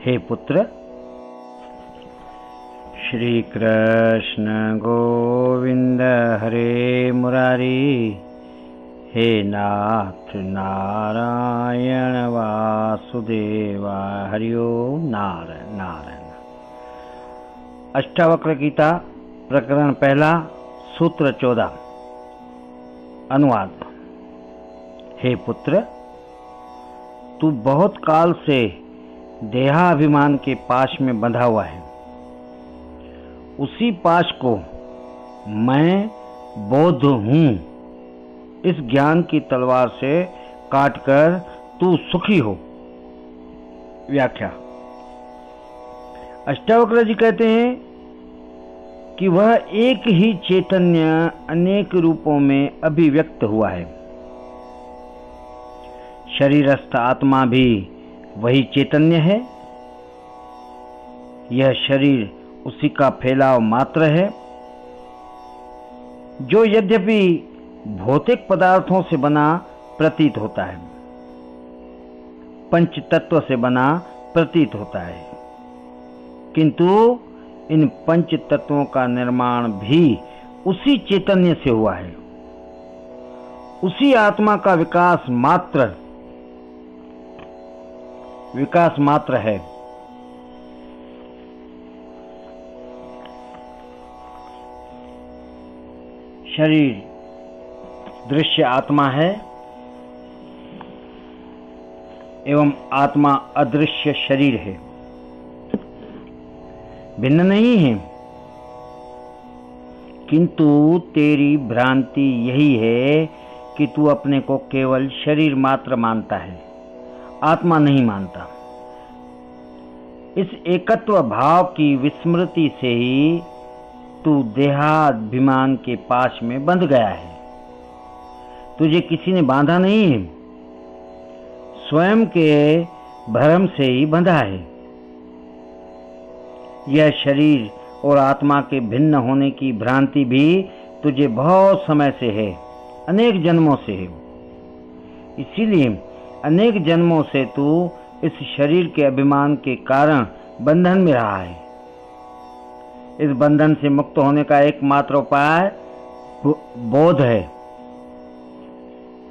हे पुत्र, श्री कृष्ण गोविंद हरे मुरारी, हे नाथ नारायण वासुदेवा, हरि ओम नारायण नारायण। अष्टावक्र गीता प्रकरण पहला, सूत्र 14। अनुवाद। हे पुत्र, तू बहुत काल से देहाभिमान के पाश में बंधा हुआ है। उसी पाश को मैं बोध हूं, इस ज्ञान की तलवार से काटकर तू सुखी हो। व्याख्या। अष्टावक्र जी कहते हैं कि वह एक ही चैतन्य अनेक रूपों में अभिव्यक्त हुआ है। शरीरस्थ आत्मा भी वही चैतन्य है। यह शरीर उसी का फैलाव मात्र है, जो यद्यपि भौतिक पदार्थों से बना प्रतीत होता है, पंच तत्व से बना प्रतीत होता है, किंतु इन पंच तत्वों का निर्माण भी उसी चैतन्य से हुआ है। उसी आत्मा का विकास मात्र है। शरीर दृश्य आत्मा है एवं आत्मा अदृश्य शरीर है, भिन्न नहीं है। किंतु तेरी भ्रांति यही है कि तू अपने को केवल शरीर मात्र मानता है, आत्मा नहीं मानता। इस एकत्व भाव की विस्मृति से ही तू देहाभिमान के पाश में बंध गया है। तुझे किसी ने बांधा नहीं है, स्वयं के भ्रम से ही बंधा है। यह शरीर और आत्मा के भिन्न होने की भ्रांति भी तुझे बहुत समय से है, अनेक जन्मों से है। इसीलिए अनेक जन्मों से तू इस शरीर के अभिमान के कारण बंधन में रहा है। इस बंधन से मुक्त होने का एकमात्र उपाय बोध है,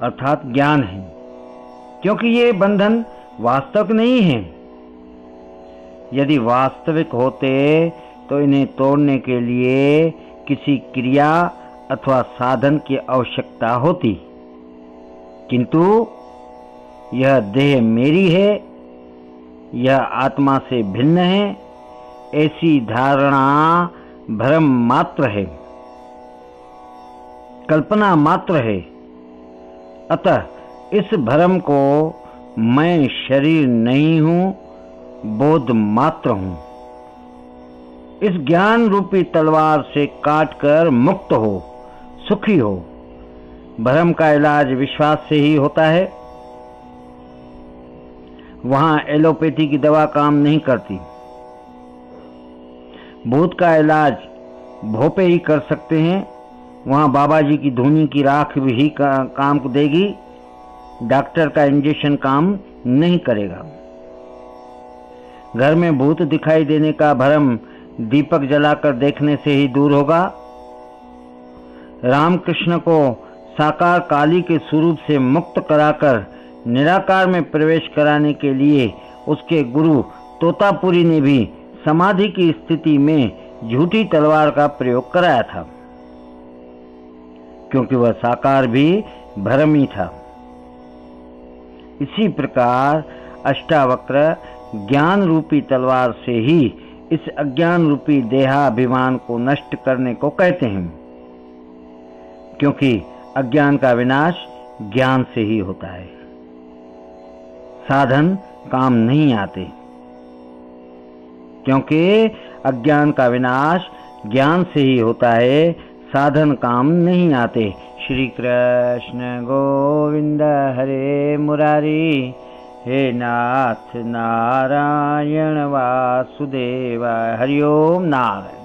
अर्थात ज्ञान है, क्योंकि ये बंधन वास्तविक नहीं है। यदि वास्तविक होते तो इन्हें तोड़ने के लिए किसी क्रिया अथवा साधन की आवश्यकता होती, किंतु यह देह मेरी है, यह आत्मा से भिन्न है, ऐसी धारणा भ्रम मात्र है, कल्पना मात्र है। अतः इस भ्रम को मैं शरीर नहीं हूं, बोध मात्र हूं, इस ज्ञान रूपी तलवार से काटकर मुक्त हो, सुखी हो। भ्रम का इलाज विश्वास से ही होता है। वहां एलोपैथी की दवा काम नहीं करती। भूत का इलाज भोपे ही कर सकते हैं। वहां बाबा जी की धूनी की राख भी ही काम देगी, डॉक्टर का इंजेक्शन काम नहीं करेगा। घर में भूत दिखाई देने का भ्रम दीपक जलाकर देखने से ही दूर होगा। रामकृष्ण को साकार काली के स्वरूप से मुक्त कराकर निराकार में प्रवेश कराने के लिए उसके गुरु तोतापुरी ने भी समाधि की स्थिति में झूठी तलवार का प्रयोग कराया था, क्योंकि वह साकार भी भ्रम ही था। इसी प्रकार अष्टावक्र ज्ञान रूपी तलवार से ही इस अज्ञान रूपी देहाभिमान को नष्ट करने को कहते हैं, क्योंकि अज्ञान का विनाश ज्ञान से ही होता है। साधन काम नहीं आते, क्योंकि अज्ञान का विनाश ज्ञान से ही होता है, साधन काम नहीं आते। श्री कृष्ण गोविंद हरे मुरारी, हे नाथ नारायण वासुदेवा, हरि ओम नारायण।